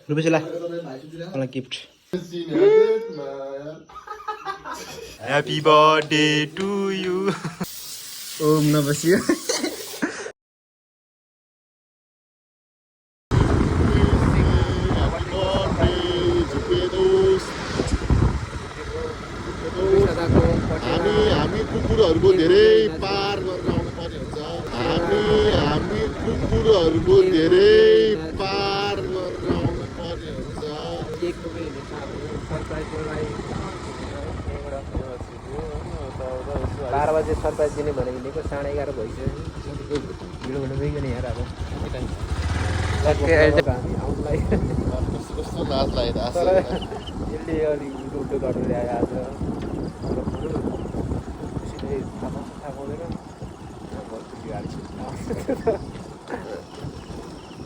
रुपेशला मलाई gift happy birthday to you ओम नमः हामी कुकुरहरूको धेरै पार गरेर आउनु पर्ने हुन्छ हामी कुकुरहरूको धेरै पार गरेर आउनु पर्ने हुन्छ 12 बजे सरप्राइज दिने भनेको निको 11:30 भइसक्यो भिडियो हुनु भइगयो नि यार अब हामी आउनलाई कस्तो लाज लागिरहेको छ यसले अलि उल्टो गरेर ल्याए आज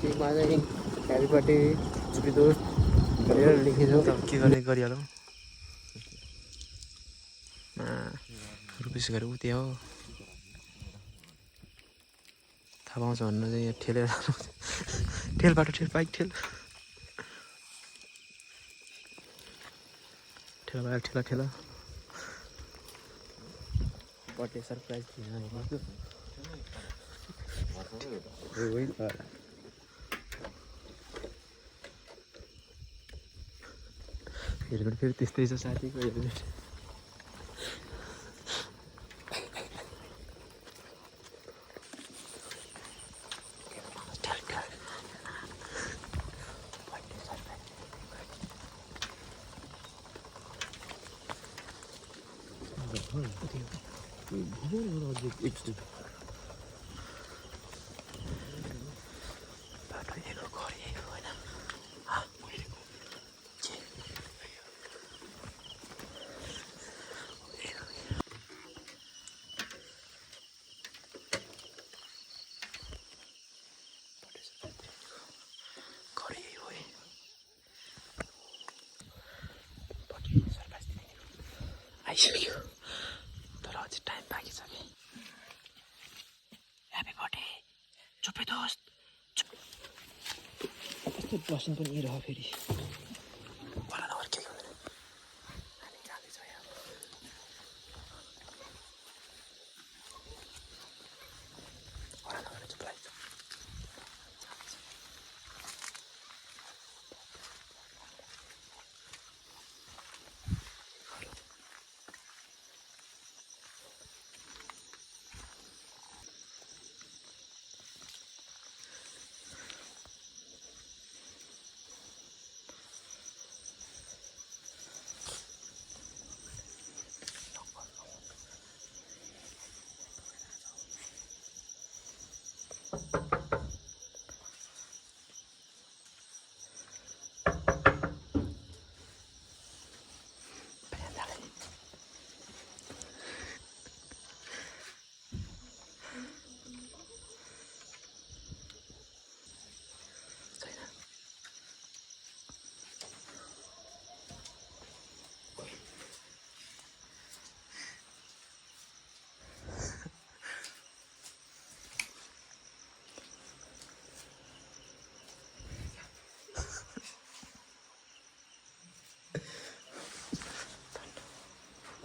केकमा चाहिँ ह्यापी बर्थडे छुपी दोस्त भनेर लेखेछौँ के गर्ने गरिहालौँ रुपेश गरेर उति हो थाहा पाउँछ भन्नु चाहिँ यहाँ ठेलेर ठेल बाटो ठेल बाइक ठेल ठेला बाइक ठेला ठेला बर्थडे सरप्राइज हेलमेट फेरि त्यस्तै छ साथीको हेलमेट बाटो हेलो घर यही होइन आइसक्यो तर अझै टाइम बाँकी छ कि ह्यापी बर्थडे चुपे दोस्त यस्तो बस्नु पनि रह फेरि होला नगर के गर्दैन हामी जाँदैछ यहाँ होला नगर चुप लाग्छ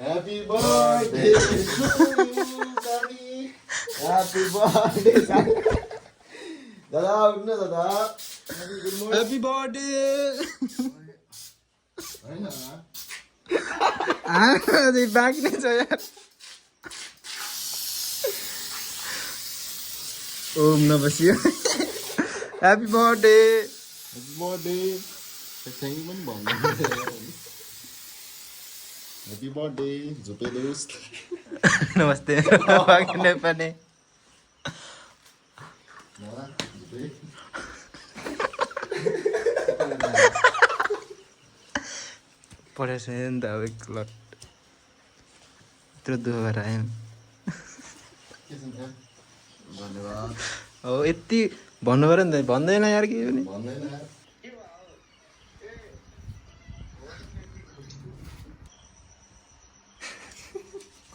Happy birthday to you, Daddy. Happy birthday, Daddy. Dada, उठ्नु दादा. ह्यापी बर्थडे हैन अझै बाँकी नै छ यार ओम नबसियो happy birthday Happy birthday. Thank you पनि भन्नु. Happy birthday, झुपे दोस्त. नमस्ते बाँकी नै पनि पढेको छैन नि त अब एक लट यत्रो दुःख गरेर आयौँ धन्यवाद. हो यति भन्नु पऱ्यो नि त भन्दैन यार के पनि भन्दैन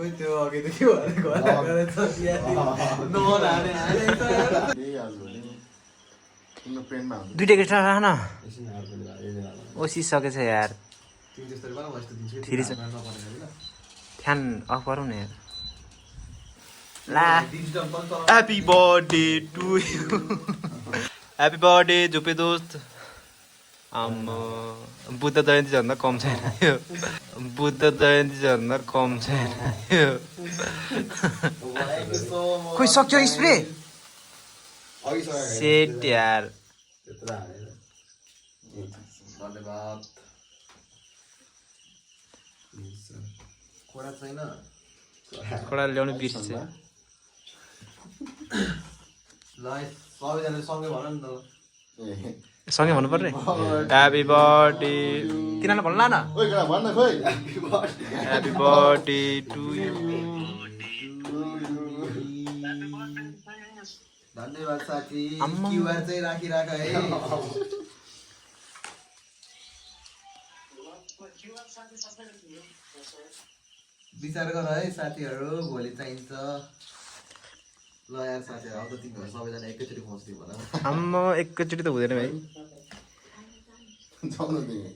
खोइ त्यो अघिदेखि भएर घर गएर दुईटा केटा राख न ओसिसकेछ यार फ्यान अफ गरौँ न यार ला happy birthday to you happy birthday झुपे दोस्त बुद्ध जयन्ती भन्दा कम छैन यो बुद्ध जयन्ती भन्दा कम छैन यो खोइ सक्यो स्प्रे सेट यार धन्यवाद खोरा छैन खोडा ल्याउनु बिर्सेछ ल सबैजनाले सँगै भन नि त सँगै भन्नु पर्ने ह्याप्पी बर्थडे तिनीहरूलाई भन्नु न ओइ गरा भन्न खोइ ह्याप्पी बर्थडे टु यु धन्यवाद साथी आम्मा। क्युआर चाहिँ राखिराख है विचार गर है साथीहरू भोलि चाहिन्छ ल यार साथीहरू अब त तिमीहरू सबैजना एकैचोटि पहुँच्थ्यो भन आम्मा एकैचोटि त हुँदैन भाइ जाउन दिए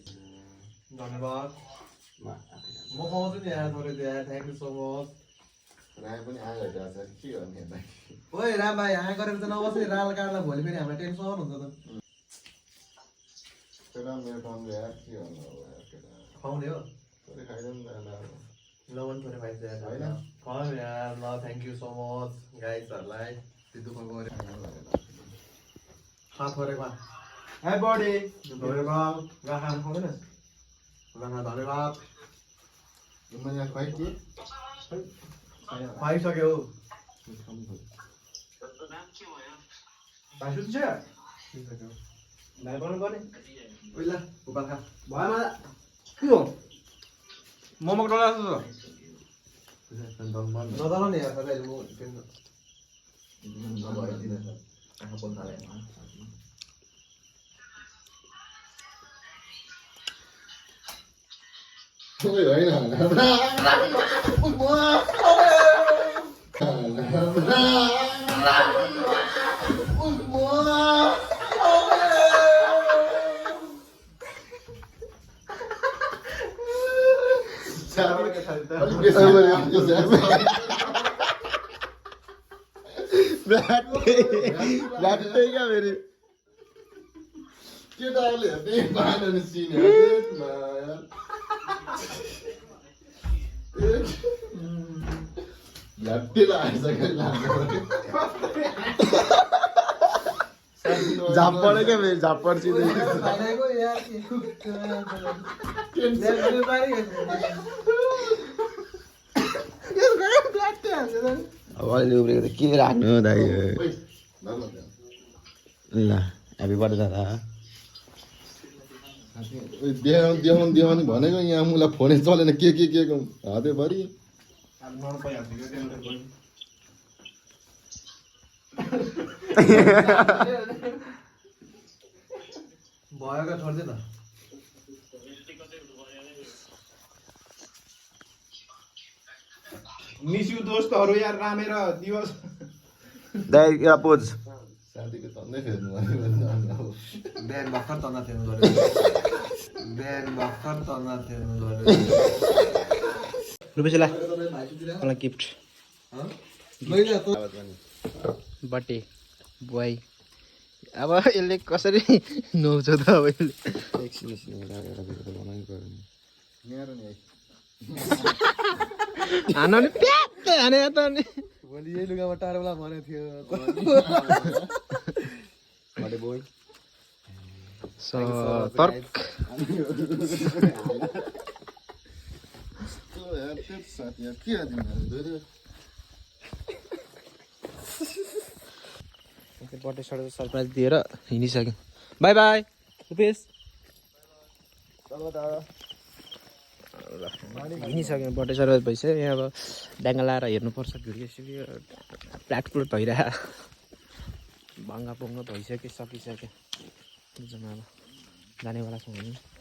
धन्यवाद म खुवाउँछु नि यार तपाईँको यार थ्याङ्क यू सो मच राय पनि आगो हेरेर के गर्ने हेर्दा ओइ राम भाइ हाँ गरेर त नबस् नि राल काट्दा भोलि फेरि हामीलाई टेन्सन हुन्छ त केटा मेरो कामले यार के गर्नु अब यार केटा खुवाउने हो तैँले खाइदिनु न यार ल पनि थोरै पाइन्छ यार होइन? खुवाउँ यार ल थ्याङ्क यू सो मच गाइजहरूलाई त्यो दुःख गऱ्यो हात गरेको ह्यापी बर्थडे धन्यवाद गाखा खुवाउँदैन गाखा धन्यवाद मैले खुवाइ के खुवाइसक्यो भाइ सुन्छ भाइ बनाउनु पर्ने ओइ ल गोपाल खा भएन के हो मोमो डल्ला नदल नि यार सबैले म आँखा बोल्न थालेँ ओइ होइन क्या फेरि केटाहरूले हेर्दै पाएन नि सिन हेर्दैमा झट्टै लगाइसक्यो झाप्पड क्या फेरि झाप्पड सिधै अब अहिले उब्रेको त के राख्नु हो दाइ ल ह्याप्पी बर्थडे दादा देखाउनु भनेको यहाँ मलाई फोनै चलेन के हातैभरि भएको छोड्दैन मिस यु दोस्तहरू यार रामेर दिवस दाइ एउटा पोज साथीको तन्दै फेर्नु भयो बिहान भर्खर तना फेर्नु गर्यो रुपेशला मलाई गिफ्ट बर्थडे बोय अब यसले कसरी नुहाउँछ त अब यसले हान नि प्याट्टै हाने त नि भोलि यही लुगामा टाढोला भनेको थियो तर्क बर्थडे सरप्राइज दिएर हिँडिसक्यो बाई बाई रुपेश हिँडिसक्यो बर्थडे सरप्राइज भइसक्यो यहाँ अब ड्याङ्गा लाएर हेर्नुपर्छ भिडियो सिडियो प्लाट प्लुट भइरह भङ्गा भइसक्यो सकिसक्यो जम्मा अब जानेवाला छौँ हामी